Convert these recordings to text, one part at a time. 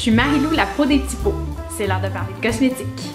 suis Marie-Lou, la pro des typos. C'est l'heure de parler de cosmétiques.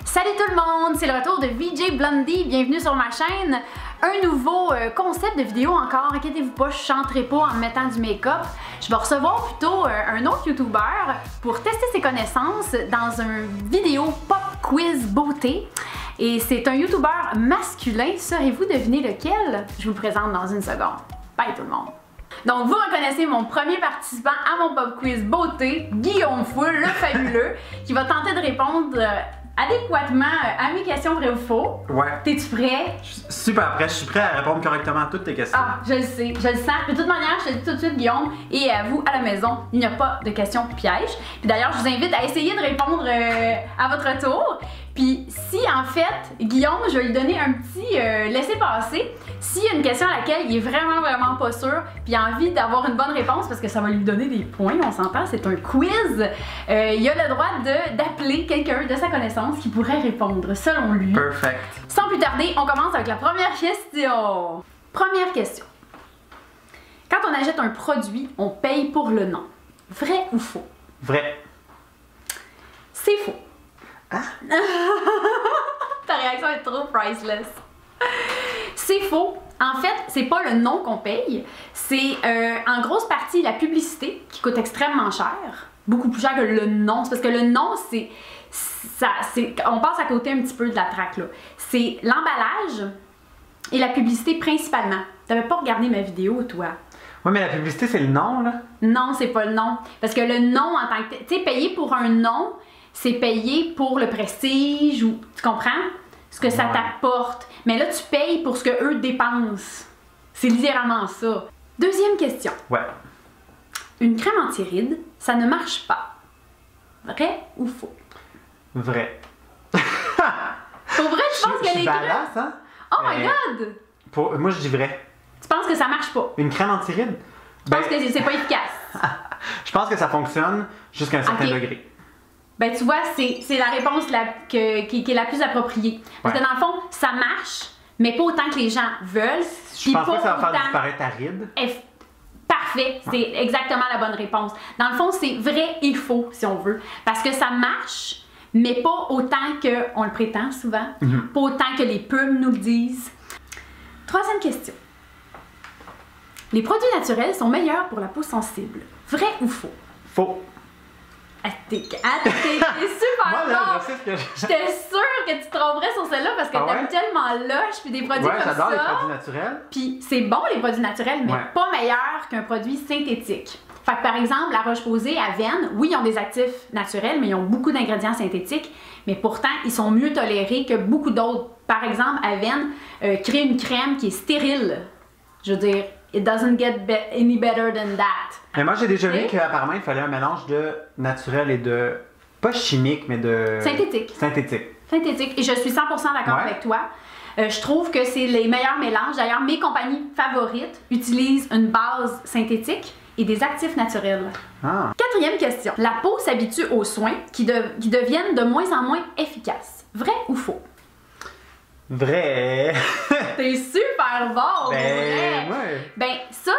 Salut tout le monde, c'est le retour de VJ Blondie, bienvenue sur ma chaîne. Un nouveau concept de vidéo encore, inquiétez-vous pas, je chanterai pas en mettant du make-up. Je vais recevoir plutôt un autre YouTuber pour tester ses connaissances dans un vidéo pop quiz beauté. Et c'est un YouTuber masculin, saurez-vous deviner lequel? Je vous le présente dans une seconde. Bye tout le monde! Donc vous reconnaissez mon premier participant à mon pop quiz beauté, Guillaume Foule, le fabuleux, qui va tenter de répondre adéquatement à mes questions vraies ou faux. Ouais. T'es-tu prêt? Je suis super prêt, je suis prêt à répondre correctement à toutes tes questions. Ah, je le sais, je le sens. De toute manière, je te dis tout de suite, Guillaume, et à vous à la maison, il n'y a pas de questions pièges. Puis d'ailleurs, je vous invite à essayer de répondre à votre tour. Puis si en fait, Guillaume, je vais lui donner un petit laissez-passer. S'il y a une question à laquelle il est vraiment pas sûr, puis il a envie d'avoir une bonne réponse parce que ça va lui donner des points, on s'entend, c'est un quiz, il a le droit d'appeler quelqu'un de sa connaissance qui pourrait répondre selon lui. Perfect. Sans plus tarder, on commence avec la première question. Première question. Quand on achète un produit, on paye pour le nom. Vrai ou faux? Vrai. C'est faux. Ah? Ta réaction est trop priceless. C'est faux. En fait, c'est pas le nom qu'on paye, c'est en grosse partie la publicité qui coûte extrêmement cher. Beaucoup plus cher que le nom. C'est parce que le nom, on passe à côté un petit peu de la traque là. C'est l'emballage et la publicité principalement. T'avais pas regardé ma vidéo, toi? Ouais, mais la publicité, c'est le nom, là? Non, c'est pas le nom. Parce que le nom en tant que... Tu sais, payer pour un nom, c'est payer pour le prestige ou... Tu comprends? Ce que ça t'apporte. Mais là, tu payes pour ce que eux dépensent. C'est littéralement ça. Deuxième question. Ouais. Une crème anti-rides, ça ne marche pas. Vrai ou faux? Vrai. Pour vrai, tu penses que les crèmes... badass, hein? Oh my god! Moi, je dis vrai. Tu penses que ça marche pas? Une crème anti-rides? Tu penses que c'est pas efficace? Je pense que ça fonctionne jusqu'à un certain degré. Ben tu vois, c'est la réponse qui est la plus appropriée. Parce que dans le fond, ça marche, mais pas autant que les gens veulent. Je pense pas que ça va faire disparaître ta ride. Parfait, c'est exactement la bonne réponse. Dans le fond, c'est vrai et faux, si on veut. Parce que ça marche, mais pas autant qu'on le prétend souvent. Pas autant que les pubs nous le disent. Troisième question. Les produits naturels sont meilleurs pour la peau sensible. Vrai ou faux? Faux. T'es super Moi, là, bon! je sais ce que J'étais sûre que tu te tromperais sur celle-là parce que t'aimes tellement lush puis des produits comme ça. Ouais, j'adore les produits naturels. Puis c'est bon les produits naturels, mais pas meilleur qu'un produit synthétique. Fait que par exemple, la Roche-Posay, Avène, oui, ils ont des actifs naturels, mais ils ont beaucoup d'ingrédients synthétiques, mais pourtant, ils sont mieux tolérés que beaucoup d'autres. Par exemple, Avène crée une crème qui est stérile. Je veux dire, it doesn't get any better than that. Mais moi, j'ai déjà vu qu'apparemment, il fallait un mélange de naturel et de... pas chimique, mais de... Synthétique. Synthétique. Et je suis 100% d'accord avec toi. Je trouve que c'est les meilleurs mélanges. D'ailleurs, mes compagnies favorites utilisent une base synthétique et des actifs naturels. Quatrième question. La peau s'habitue aux soins qui deviennent de moins en moins efficaces. Vrai ou faux? Vrai! T'es super bon! Ben ça,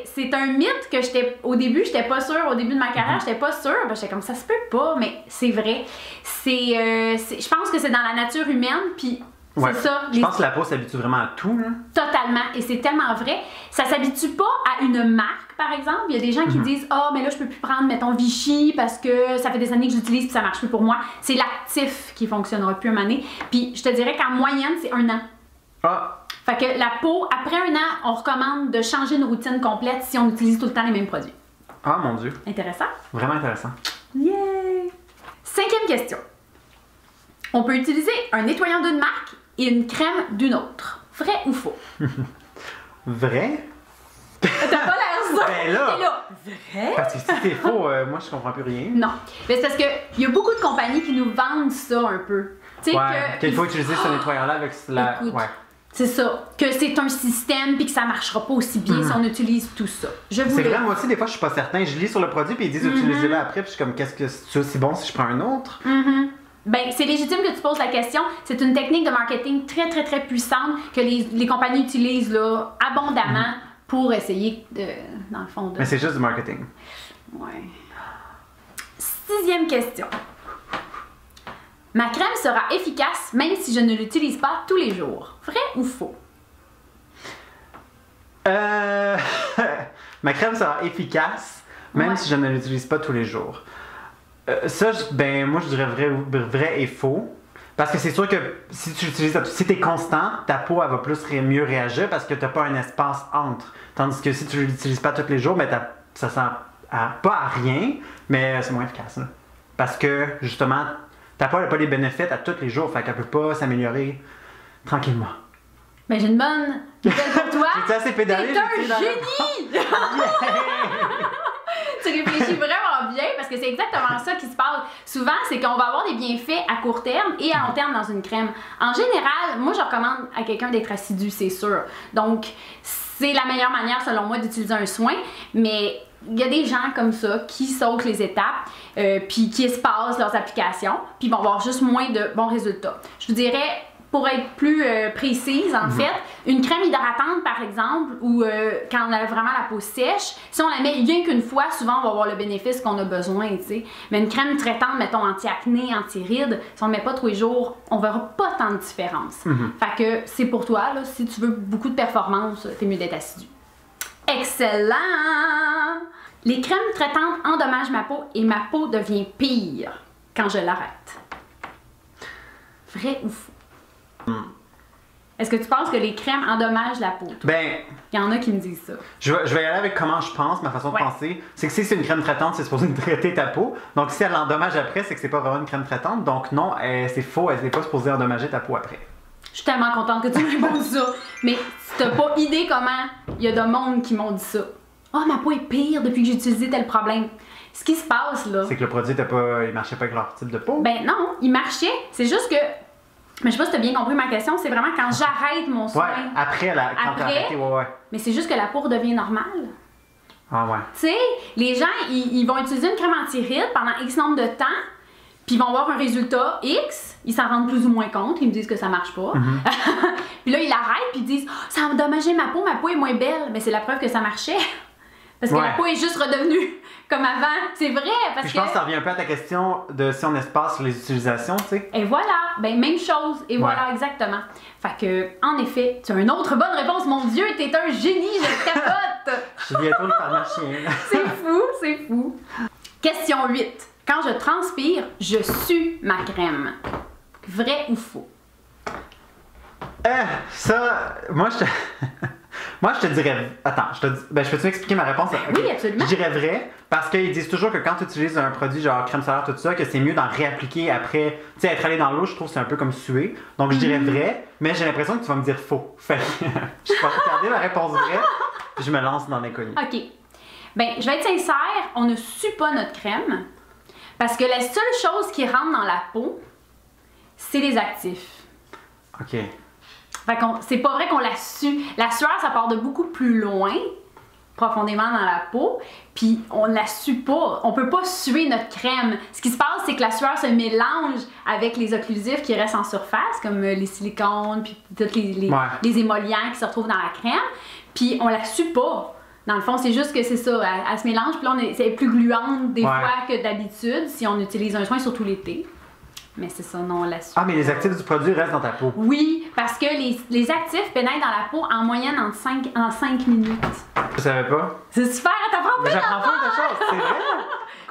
c'est un mythe que au début, j'étais pas sûre. Au début de ma carrière, j'étais pas sûre. Ben, j'étais comme ça se peut pas, mais c'est vrai. Je pense que c'est dans la nature humaine, puis c'est ça. Je pense que la peau s'habitue vraiment à tout, là. Totalement, et c'est tellement vrai. Ça s'habitue pas à une marque, par exemple. Il y a des gens qui disent « Ah, mais là, je peux plus prendre, mettons, Vichy parce que ça fait des années que j'utilise puis ça marche plus pour moi. » C'est l'actif qui fonctionnera plus à un moment donné. Puis je te dirais qu'en moyenne, c'est 1 an. Fait que la peau, après 1 an, on recommande de changer une routine complète si on utilise tout le temps les mêmes produits. Ah, mon Dieu. Intéressant? Vraiment intéressant. Yay! 5e question. On peut utiliser un nettoyant d'une marque et une crème d'une autre. Vrai ou faux? Vrai? T'as pas l'air sûr? Ben là! T'es là. Vrai? Parce que si c'est faux, moi je comprends plus rien. Non. Mais c'est parce qu'il y a beaucoup de compagnies qui nous vendent ça un peu. Tu sais qu'il faut utiliser ce nettoyant-là avec la... Écoute, c'est ça. Que c'est un système puis que ça marchera pas aussi bien si on utilise tout ça. C'est vrai, moi aussi, des fois, je suis pas certain. Je lis sur le produit puis ils disent utilisez-le après. Puis je suis comme, qu'est-ce que c'est aussi bon si je prends un autre? Ben, c'est légitime que tu poses la question. C'est une technique de marketing très puissante que les compagnies utilisent là, abondamment pour essayer de, dans le fond, de... Mais c'est juste du marketing. Ouais. 6e question. Ma crème sera efficace même si je ne l'utilise pas tous les jours. Vrai ou faux? Ma crème sera efficace même si je ne l'utilise pas tous les jours. Moi je dirais vrai et faux. Parce que c'est sûr que si tu l'utilises, si tu es constant, ta peau elle va mieux réagir parce que tu n'as pas un espace entre. Tandis que si tu ne l'utilises pas tous les jours, ben, ça sent pas à rien, mais c'est moins efficace. Là. Parce que justement, ta peau n'a pas les bénéfices à tous les jours, fait qu'elle peut pas s'améliorer tranquillement. Mais j'ai une bonne nouvelle pour toi. J'ai assez pédalé. T'es un génie! Tu réfléchis vraiment bien parce que c'est exactement ça qui se passe. Souvent, c'est qu'on va avoir des bienfaits à court terme et à long terme dans une crème. En général, moi, je recommande à quelqu'un d'être assidu, c'est sûr. Donc, c'est la meilleure manière, selon moi, d'utiliser un soin. Mais il y a des gens comme ça qui sautent les étapes puis qui espacent leurs applications puis vont avoir juste moins de bons résultats. Je vous dirais, pour être plus précise, en fait, une crème hydratante, par exemple, ou quand on a vraiment la peau sèche, si on la met rien qu'une fois, souvent, on va avoir le bénéfice qu'on a besoin, tu sais. Mais une crème traitante, mettons, anti-acné, anti-rides, si on ne met pas tous les jours, on verra pas tant de différence. Fait que c'est pour toi, là, si tu veux beaucoup de performance, t'es mieux d'être assidu. Excellent! Les crèmes traitantes endommagent ma peau et ma peau devient pire quand je l'arrête. Vrai ou faux? Est-ce que tu penses que les crèmes endommagent la peau? Toi? Ben, il y en a qui me disent ça. Je vais y aller avec comment je pense, ma façon de penser. C'est que si c'est une crème traitante, c'est supposé traiter ta peau. Donc si elle l'endommage après, c'est que c'est pas vraiment une crème traitante. Donc non, c'est faux, elle n'est pas supposée endommager ta peau après. Je suis tellement contente que tu me répondes ça. Mais t'as pas idée comment il y a de monde qui m'ont dit ça. Oh, ma peau est pire depuis que j'ai utilisé tel problème. Ce qui se passe là... C'est que le produit il marchait pas avec leur type de peau? Ben non, il marchait. C'est juste que... Mais je sais pas si tu as bien compris ma question, c'est vraiment quand j'arrête mon soin. Ouais, après, quand t'as arrêté, ouais. Mais c'est juste que la peau redevient normale. Ah ouais. Tu sais, les gens, ils vont utiliser une crème anti-rides pendant X nombre de temps, puis ils vont avoir un résultat X, ils s'en rendent plus ou moins compte, ils me disent que ça marche pas. Puis là, ils l'arrêtent, puis ils disent oh, ça a endommagé ma peau est moins belle. Mais c'est la preuve que ça marchait. Parce que la peau est juste redevenue comme avant. C'est vrai. Parce je pense que ça revient un peu à ta question de si on espace sur les utilisations, tu sais. Et voilà. Ben, même chose. Et voilà, exactement. Fait que, en effet, tu as une autre bonne réponse. Mon Dieu, t'es un génie, je capote. Je suis bientôt le pharmacien. C'est fou, c'est fou. Question 8. Quand je transpire, je sue ma crème. Vrai ou faux? Moi, je te dirais... Attends, je peux-tu m'expliquer ma réponse? Oui, absolument. Je dirais vrai, parce qu'ils disent toujours que quand tu utilises un produit genre crème solaire, tout ça, que c'est mieux d'en réappliquer après. Tu sais, être allé dans l'eau, je trouve que c'est un peu comme suer. Donc, je dirais vrai, mais j'ai l'impression que tu vas me dire faux. Fait que je vais regarder la réponse vraie, puis je me lance dans l'inconnu. OK. Ben, je vais être sincère, on ne sue pas notre crème, parce que la seule chose qui rentre dans la peau, c'est les actifs. OK. Fait qu'on, c'est pas vrai qu'on la sue. La sueur, ça part de beaucoup plus loin, profondément dans la peau, puis on la sue pas. On peut pas suer notre crème. Ce qui se passe, c'est que la sueur se mélange avec les occlusifs qui restent en surface, comme les silicones, puis tous les émollients qui se retrouvent dans la crème, puis on la sue pas. Dans le fond, c'est juste que c'est ça, elle se mélange, puis là, c'est plus gluante des fois que d'habitude si on utilise un soin, surtout l'été. Mais c'est ça, non, la sueur. Ah, mais les actifs du produit restent dans ta peau. Oui, parce que les actifs pénètrent dans la peau en moyenne en 5 minutes. Je savais pas. C'est super, t'apprends plein J'apprends plein de choses, c'est vrai.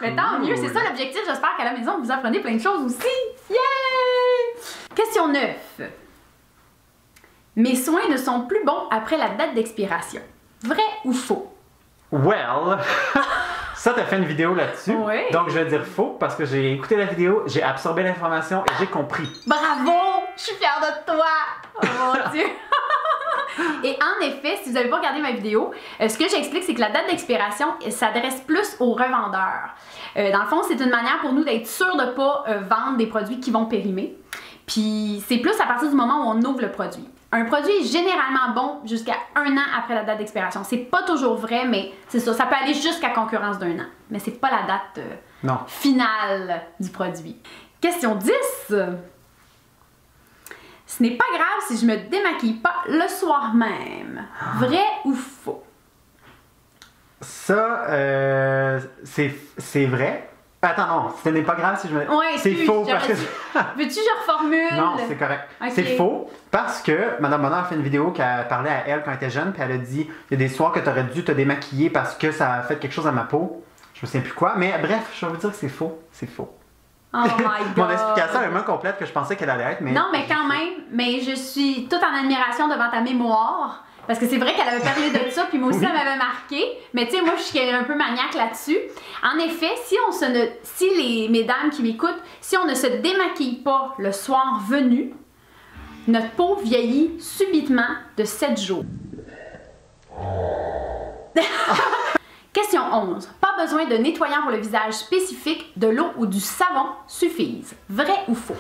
Mais tant mieux, c'est ça l'objectif. J'espère qu'à la maison, vous apprenez plein de choses aussi. Yay! Question 9. Mes soins ne sont plus bons après la date d'expiration. Vrai ou faux? Well, ça, t'as fait une vidéo là-dessus. Oui. Donc, je vais dire faux parce que j'ai écouté la vidéo, j'ai absorbé l'information et j'ai compris. Bravo! Je suis fière de toi! Oh mon Dieu! Et en effet, si vous n'avez pas regardé ma vidéo, ce que j'explique, c'est que la date d'expiration s'adresse plus aux revendeurs. Dans le fond, c'est une manière pour nous d'être sûr de ne pas vendre des produits qui vont périmer. Puis c'est plus à partir du moment où on ouvre le produit. Un produit est généralement bon jusqu'à 1 an après la date d'expiration. C'est pas toujours vrai, mais c'est ça. Ça peut aller jusqu'à concurrence d'1 an. Mais c'est pas la date finale du produit. Question 10. Ce n'est pas grave si je me démaquille pas le soir même. Vrai ou faux? Ça, c'est vrai. Attends, non, ce n'est pas grave si je me... Ouais, c'est faux parce que... Veux-tu que je reformule? Non, c'est correct. Okay. C'est faux parce que Madame Bonheur a fait une vidéo qui a parlé à elle quand elle était jeune, puis elle a dit il y a des soirs que tu aurais dû te démaquiller parce que ça a fait quelque chose à ma peau. Je me souviens plus quoi, mais bref, je vais vous dire que c'est faux. C'est faux. Oh my God. Mon explication est moins complète que je pensais qu'elle allait être, mais... Non, mais quand même, mais je suis toute en admiration devant ta mémoire. Parce que c'est vrai qu'elle avait parlé de ça, puis moi aussi, Oui. ça m'avait marqué. Mais tu sais, moi, je suis un peu maniaque là-dessus. En effet, si les mesdames qui m'écoutent, si on ne se démaquille pas le soir venu, notre peau vieillit subitement de 7 jours. Question 11. Pas besoin de nettoyant pour le visage spécifique, de l'eau ou du savon suffisent. Vrai ou faux?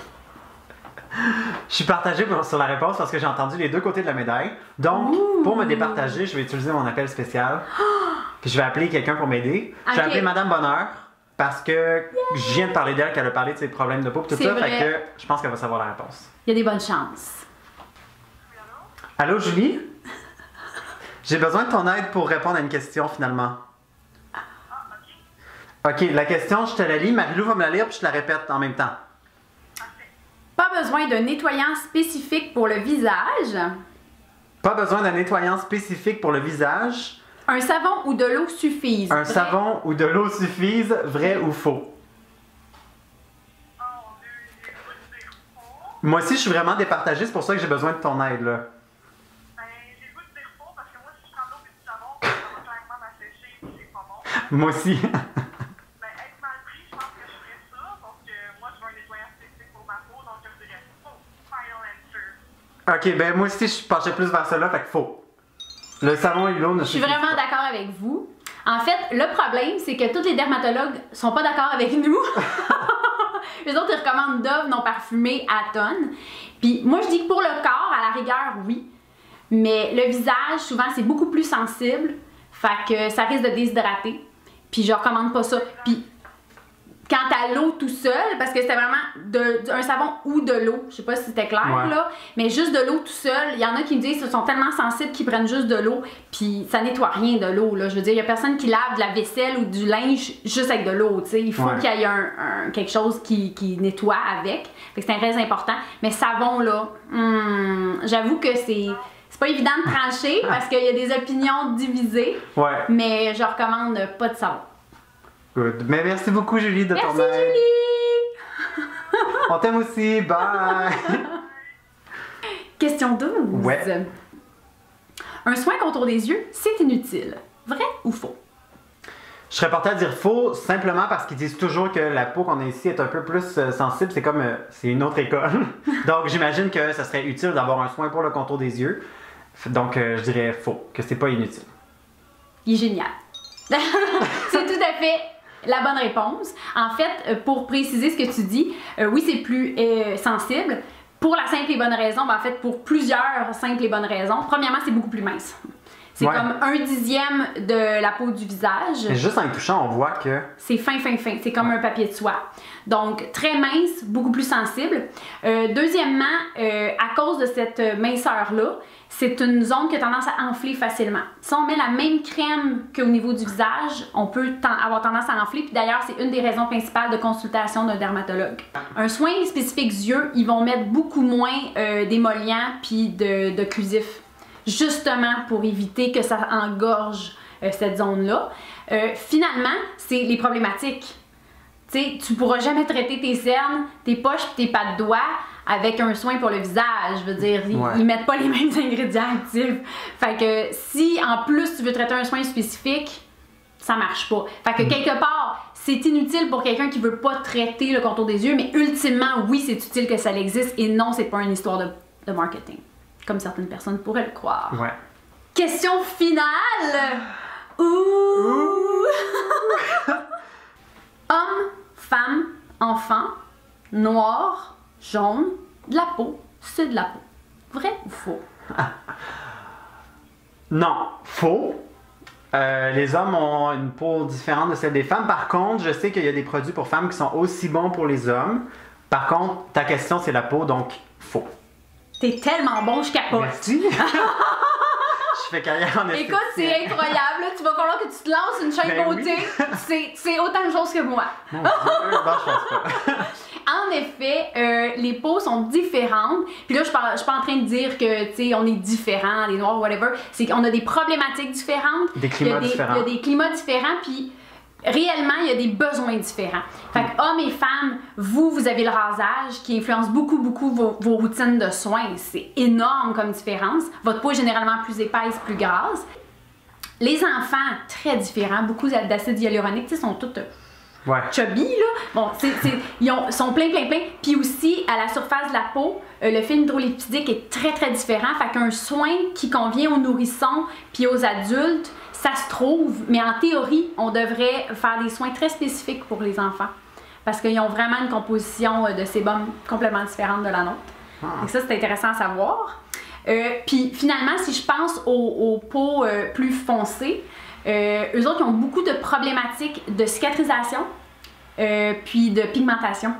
Je suis partagée sur la réponse parce que j'ai entendu les deux côtés de la médaille. Donc, pour me départager, je vais utiliser mon appel spécial. Puis je vais appeler quelqu'un pour m'aider. Je vais appeler Madame Bonheur parce que je viens de parler d'elle, qu'elle a parlé de ses problèmes de peau et tout ça. Vrai. Fait que je pense qu'elle va savoir la réponse. Il y a des bonnes chances. Allô, Julie? J'ai besoin de ton aide pour répondre à une question finalement. OK, la question, je te la lis. Marie-Lou va me la lire puis je te la répète en même temps. Pas besoin d'un nettoyant spécifique pour le visage. Pas besoin d'un nettoyant spécifique pour le visage. Un savon ou de l'eau suffisent. Un Vrai. savon ou de l'eau suffisent, vrai ou faux? Moi aussi, je suis vraiment départagée, c'est pour ça que j'ai besoin de ton aide, là. J'ai le goût de dire faux parce que moi, si je prends de l'eau et du savon, ça va clairement m'assécher et c'est pas bon. Moi aussi. Être mal pris, je pense que je ferais ça. Donc, moi, je veux un nettoyant spécifique pour ma peau, donc je dirais faux. Final answer. Ok, ben moi aussi, je penchais plus vers cela, fait que faux. Le savon et l'eau ne Je suis suffisent vraiment pas. d'accord avec vous. En fait, le problème, c'est que tous les dermatologues sont pas d'accord avec nous. Les autres, ils recommandent Dove non parfumé à tonnes. Puis moi, je dis que pour le corps, à la rigueur, oui. Mais le visage, souvent, c'est beaucoup plus sensible. Fait que ça risque de déshydrater. Puis je recommande pas ça. Puis quant à l'eau tout seul, parce que c'était vraiment un savon ou de l'eau, je sais pas si c'était clair Ouais. là, mais juste de l'eau tout seul, il y en a qui me disent qu'ils sont tellement sensibles qu'ils prennent juste de l'eau, puis ça nettoie rien de l'eau là. Je veux dire, il y a personne qui lave de la vaisselle ou du linge juste avec de l'eau, tu sais. Il faut Ouais. qu'il y ait quelque chose qui nettoie avec. Fait que c'est très important. Mais savon là, j'avoue que c'est pas évident de trancher parce qu'il y a des opinions divisées, Ouais, mais je recommande pas de savon. good. Mais merci beaucoup, Julie, de Merci ton aide. Julie! On t'aime aussi, bye! Question 12. Ouais. Un soin contour des yeux, c'est inutile. Vrai ou faux? Je serais porté à dire faux, simplement parce qu'ils disent toujours que la peau qu'on a ici est un peu plus sensible. C'est comme, c'est une autre école. Donc, j'imagine que ça serait utile d'avoir un soin pour le contour des yeux. Donc, je dirais faux, que c'est pas inutile. Il est génial. C'est tout à fait la bonne réponse. En fait, pour préciser ce que tu dis, oui, c'est plus sensible. Pour la simple et bonne raison, ben, en fait, pour plusieurs simples et bonnes raisons. Premièrement, c'est beaucoup plus mince. C'est Ouais. comme 1/10 de la peau du visage. Mais juste en y touchant, on voit que... C'est fin. C'est comme un papier de soie. Donc, très mince, beaucoup plus sensible. Deuxièmement, à cause de cette minceur-là, c'est une zone qui a tendance à enfler facilement. Si on met la même crème qu'au niveau du visage, on peut avoir tendance à enfler. Puis d'ailleurs, c'est une des raisons principales de consultation d'un dermatologue. Un soin spécifique yeux, ils vont mettre beaucoup moins d'émollients puis d'occlusifs. Justement pour éviter que ça engorge cette zone-là. Finalement, c'est les problématiques. Tu sais, tu pourras jamais traiter tes cernes, tes poches et tes pas de doigts avec un soin pour le visage. Je veux dire, ils mettent pas les mêmes ingrédients actifs. Fait que si en plus tu veux traiter un soin spécifique, ça marche pas. Fait que quelque part, c'est inutile pour quelqu'un qui veut pas traiter le contour des yeux, mais ultimement, oui, c'est utile que ça existe et non, c'est pas une histoire de marketing. Comme certaines personnes pourraient le croire. Ouais. Question finale! Ouh! Homme, femme, enfant, noir, jaune, de la peau, c'est de la peau. Vrai ou faux? Non, faux. Les hommes ont une peau différente de celle des femmes. Par contre, je sais qu'il y a des produits pour femmes qui sont aussi bons pour les hommes. Par contre, ta question, c'est la peau, donc faux. T'es tellement bon, je capote. Merci. Je fais carrière en esthétique. Écoute, c'est incroyable. Là. Tu vas falloir que tu te lances une chaîne Ben beauté. oui. C'est autant de choses que moi. Mon Dieu, non, je pense pas. En effet, les peaux sont différentes. Puis là, je suis pas en train de dire que, tu sais, on est différents, les noirs, whatever. C'est qu'on a des problématiques différentes. Des climats différents. Il y a des climats différents, puis réellement, il y a des besoins différents. Fait que hommes et femmes, vous avez le rasage qui influence beaucoup vos routines de soins. C'est énorme comme différence. Votre peau est généralement plus épaisse, plus grasse. Les enfants, très différents. Beaucoup d'acide hyaluronique, tu sais, sont tous chubby, là. Bon, ils sont plein. Puis aussi, à la surface de la peau, le film hydrolipidique est très différent. Fait qu'un soin qui convient aux nourrissons puis aux adultes, ça se trouve, mais en théorie, on devrait faire des soins très spécifiques pour les enfants. Parce qu'ils ont vraiment une composition de sébum complètement différente de la nôtre. Donc ça, c'est intéressant à savoir. Puis finalement, si je pense aux peaux plus foncées, eux autres, ils ont beaucoup de problématiques de cicatrisation, puis de pigmentation.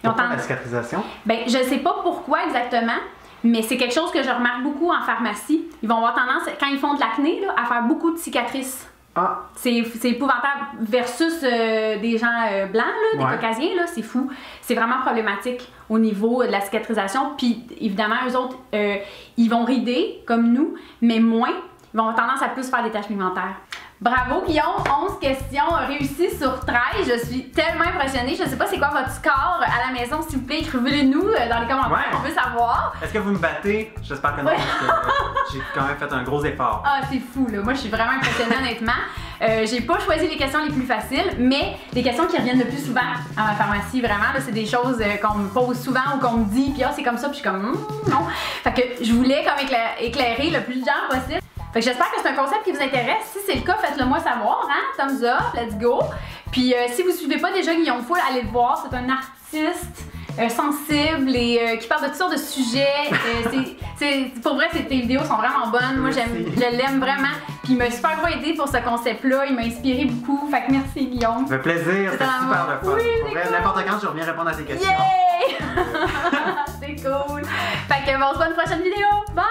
Pourquoi la cicatrisation? Ben, je sais pas pourquoi exactement, mais c'est quelque chose que je remarque beaucoup en pharmacie. Ils vont avoir tendance, quand ils font de l'acné, à faire beaucoup de cicatrices. Ah. C'est épouvantable versus des gens blancs, là, des caucasiens, là, c'est fou. C'est vraiment problématique au niveau de la cicatrisation. Puis évidemment, eux autres, ils vont rider comme nous, mais moins. Ils vont avoir tendance à plus faire des taches pigmentaires. Bravo Guillaume, 11 questions réussies sur 13. Je suis tellement impressionnée. Je ne sais pas c'est quoi votre score à la maison, s'il vous plaît. Écrivez-le-nous dans les commentaires, on veut savoir. Est-ce que vous me battez? J'espère que non, parce que j'ai quand même fait un gros effort. Ah, c'est fou, là. Moi, je suis vraiment impressionnée, honnêtement. J'ai pas choisi les questions les plus faciles, mais les questions qui reviennent le plus souvent à ma pharmacie, vraiment, là, c'est des choses qu'on me pose souvent ou qu'on me dit, puis c'est comme ça, puis je suis comme, non. Fait que je voulais comme éclairer le plus de gens possible. Fait que j'espère que c'est un concept qui vous intéresse. Si c'est le cas, faites-le moi savoir, hein? Thumbs up, let's go! Puis si vous suivez pas déjà Guillaume Foule, allez le voir, c'est un artiste sensible et qui parle de toutes sortes de sujets. Pour vrai, tes vidéos sont vraiment bonnes. Moi, je l'aime vraiment. Puis il m'a super gros aidé pour ce concept-là. Il m'a inspiré beaucoup. Fait que merci Guillaume. Ça fait plaisir, c'était super le fun. Oui, pour vrai, n'importe quand, je reviens répondre à tes questions. Yay! C'est cool. Fait que on se voit une prochaine vidéo. Bye!